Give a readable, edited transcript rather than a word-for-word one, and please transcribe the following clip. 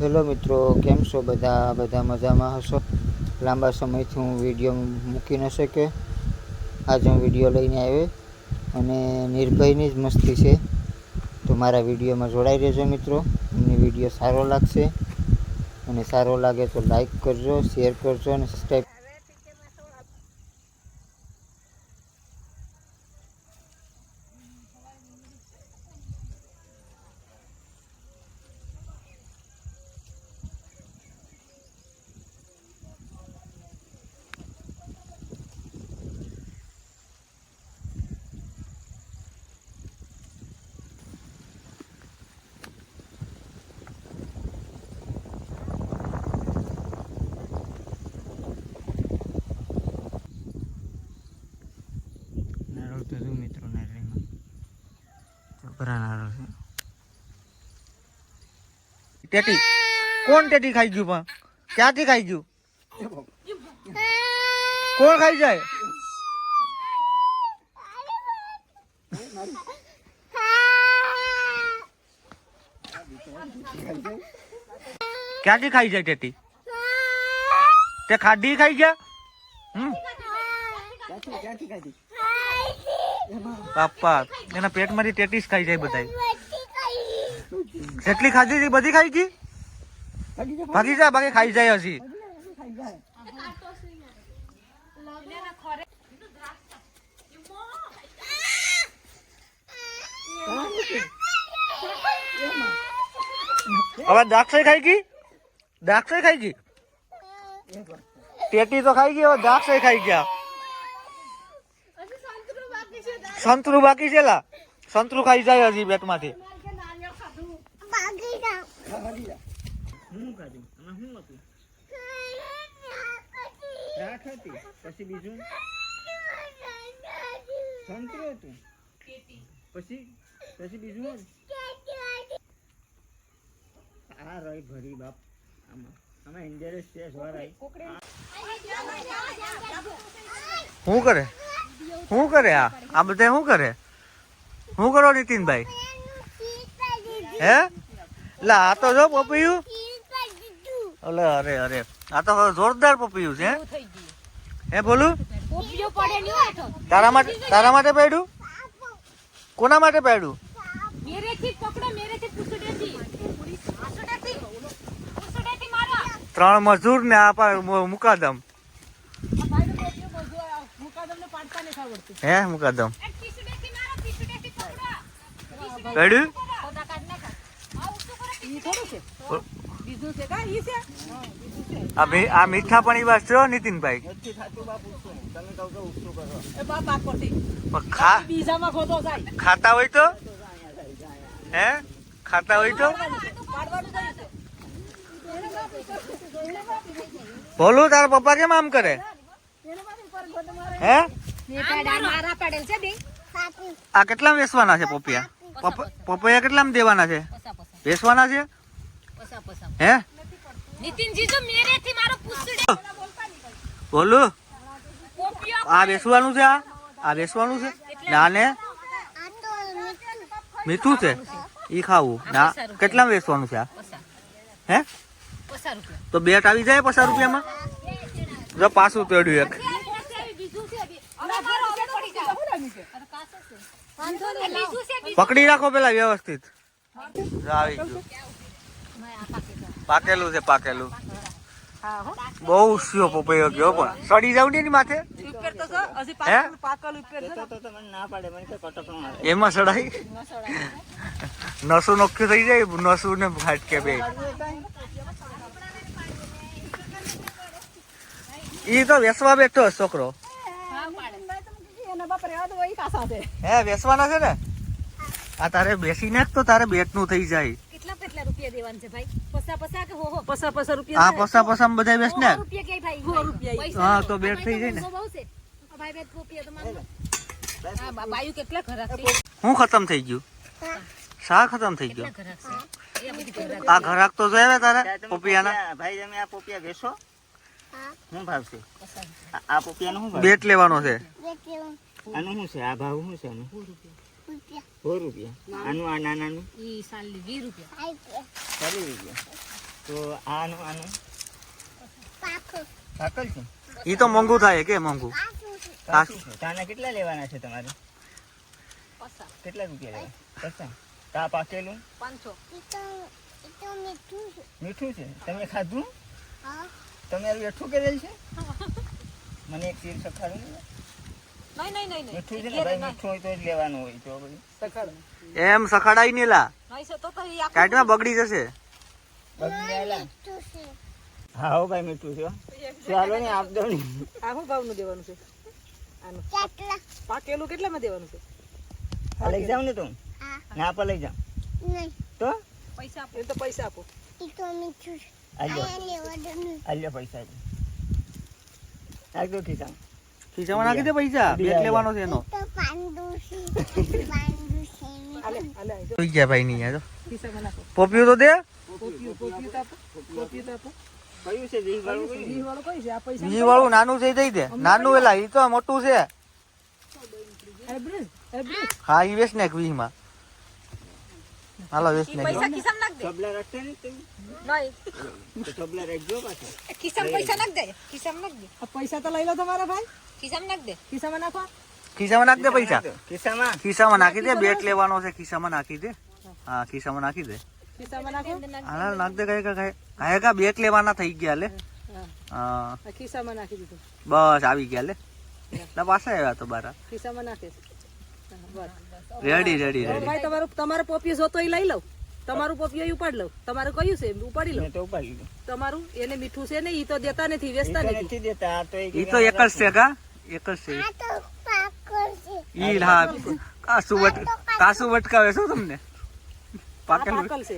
Hello મિત્રો, કેમ છો બધા મજામાં હશો। લાંબા સમયથી હું વિડીયો મૂકી ન શક્યો। આજે હું વિડીયો લઈને આવ્યો અને નિર્ભયની જ મસ્તી છે, તો મારા વિડીયોમાં જોડાઈ રહેજો મિત્રો। તમને વિડીયો સારો લાગશે અને સારો લાગે તો લાઈક કરજો, શેર કરજો અને સબસ્ક્રાઈબ। નારળ તો શું મિત્રો, નારળીમાં છોકરા નારળ છે। ટેટી કોણ ટેટી ખાઈ ગયું? પણ ક્યાંથી ખાઈ ગયું? કોણ ખાઈ જાય? ક્યાંથી ખાઈ જાય ટેટી? તે ખાધી ખાઈ ગયા? બાપા, એના પેટમાંથી ટેટીસ ખાઈ જાય બધા। જેટલી ખાધી હતી બધી ખાઈ ગઈ? ભાગી જા, બાકી ખાઈ જાય હજી। હવે દ્રાક્ષ ખાઈ ગઈ? દ્રાક્ષ ખાઈ ગઈ? ટેટી તો ખાઈ ગઈ, હવે દ્રાક્ષ ખાઈ ગયા। સંતરું બાકી છે લા, સંતરું ખાઈ જાય હજી પેટમાંથી। પછી બીજું સંતરું હતું, પછી બીજું આ રહી ભરી બાપ। આમાં ઇન્જરસ છે સ્વરાય। શું કરે? શું કરે? આ બધા શું કરે? શું કરો નીતિનભાઈ? હે લા, આ તો જો પપૈયું, અલે અરે અરે, આ તો જોરદાર પપૈયું છે। હે બોલું, તારા માટે પડ્યું? કોના માટે પડ્યું? ત્રણ મજૂર ને આ મુકાદમ। હે મુકાદમ પડ્યું? આ મીઠા પાણી વાત છો નીતિનભાઈ? ખાતા હોય તો? હે ખાતા હોય તો? બોલું, તારા પપ્પા કેમ આમ કરે? હે આ કેટલા વેચવાના છે પોપિયા? પપૈયા કેટલામાં દેવાના છે? વેચવાના છે? હે બોલું, આ વેચવાનું છે? આ વેચવાનું છે? ના ને મીઠું છે, ઈ ખાવું ના? કેટલામાં વેચવાનું છે? હે તો બેટ આવી જાય 50 રૂપિયામાં? જો પાછું તોડ્યું એક। પકડી રાખો પેલા વ્યવસ્થિત। આવી ગયું, પાકેલું છે, પાકેલું। બહુ ઉસ્યો પપૈયો ગયો, પણ સડી જાવ ને એની માથે। એમાં સડાઈ નસું નોખ્યું થઈ જાય, નસું ને ફાટકે બે। ઈ તો વેસવા બેઠો છોકરો। હે વેસવાના છે ને? આ તારે બેસી નાખ તો તારે બેટ નું થઈ જાય। કેટલા રૂપિયા દેવાના છે ભાઈ? પસા કે હો પસા રૂપિયા? હા પસા બધા બેસ ને। રૂપિયા કે ભાઈ? 100 રૂપિયા। હા તો બેટ થઈ જાય ને। ભાઈ બેટ રૂપિયા તો માન હા બાયુ કેટલા ઘરાક છે? હું ખતમ થઈ ગયું? શા ખતમ થઈ ગયો? આ ઘરાક તો જોયા તારે પોપિયાના? ભાઈ તમે આ પોપિયા વેચો? શું ભાવ છે આ પોપિયાનો? શું બેટ લેવાનો છે? આનું શું છે? આ ભાવ શું છે આનો? 100 રૂપિયા। આનું આ નાનાનું? ઈ 20 રૂપિયા। 40 રૂપિયા। તો આનું પાકલ છે. ઈ તો મોંઘું થાય કે મોંઘું. કાચું છે. તાના કેટલા લેવાના છે તમારે? પસા કેટલા રૂપિયા લેવા? પચાસ. તા પાકેલું 500 મીઠું છે. તમે ખાધું? તમે આવું એઠું કરેલ છે? મને એક તીર સખાડું ને. નહીં મીઠું છે ને ભાઈ, મીઠું હોય તો જ લેવાનું હોય તો બધું. એમ સખાડાઈ ને લા, નહીં છે તો તો ઈ આખું કાઢમાં બગડી જશે. બગડી આવેલા? હા હો ભાઈ, મીઠું છે હો. ચાલો ને આપ દો ને. આ શું ભાવનું દેવાનું છે આનું? પાકેલું કેટલામાં દેવાનું છે? આ લઈ જાવ ને તું? ના પર લઈ જાવ તો પૈસા આપો. એ તો પૈસા આપો. આલ્યો પૈસા આલ્યો ખીચામાં. ખીચામાં નાખી દે પૈસા, બેગ લેવાનો છે એનો. આલે જો જોઈ ગયા ભાઈ ની યાર. ખિસ્સામાં નાખો. પોપિયું તો દે. પોપિયું તો આપો. પોપિયું તો આપો. કયું છે વીસ વાળું કયું? 20 વાળો કઈ છે? આ પૈસા બીજી વાળું નાનું છે ઈ દઈ દે. નાનું એલા ઈ તો મોટું છે. હાઇબ્રિડ હા ઈ વેચ નાખ 20 માં. હાલો વેચ ઈ નાખ. પૈસા ખિસ્સામાં નાખ દે. તબલા રાખશે ને તું? નહીં તો તબલા રાખજો પાછો. ખિસ્સામાં પૈસા નાખ દે. ખિસ્સામાં નાખ દે. આ પૈસા તો લઈ લો તમારા ભાઈ. ખિસ્સામાં નાખ દે. ખિસ્સામાં નાખો. ખિસ્સામાં નાખ દે પૈસા. ખિસ્સામાં ખિસ્સામાં નાખી દે, બેગ લેવાનો છે ખિસ્સામાં નાખી દે. હા ખિસ્સામાં નાખી દે. ખિસ્સામાં નાખો. હા નાખ દે. કાંઈ કા બેગ લેવાના થઈ ગયા લે. હા આ ખિસ્સામાં નાખી દીધું. બસ આવી ગયા લે. એટલે પાછા આવ્યા તો બારા. ખિસ્સામાં નાખે છે. બસ રેડી ભાઈ તમારો પોપિયો જોતો એ લઈ લઉં. તમારું પોપિયો ઉપાડ લઉં. તમારું કયું છે ઉપાડી લઉં. મેં તો ઉપાડી લીધું. તમારું એને મીઠું છે ને ઈ તો દેતા નથી, વેચતા એ તો નથી. નથી દેતા. આ તો ઈ તો એક જ છે કા, એક જ છે ઈ. હા કાસુ વટકાવે શું તમને? આ પાકેલું પાકલ છે.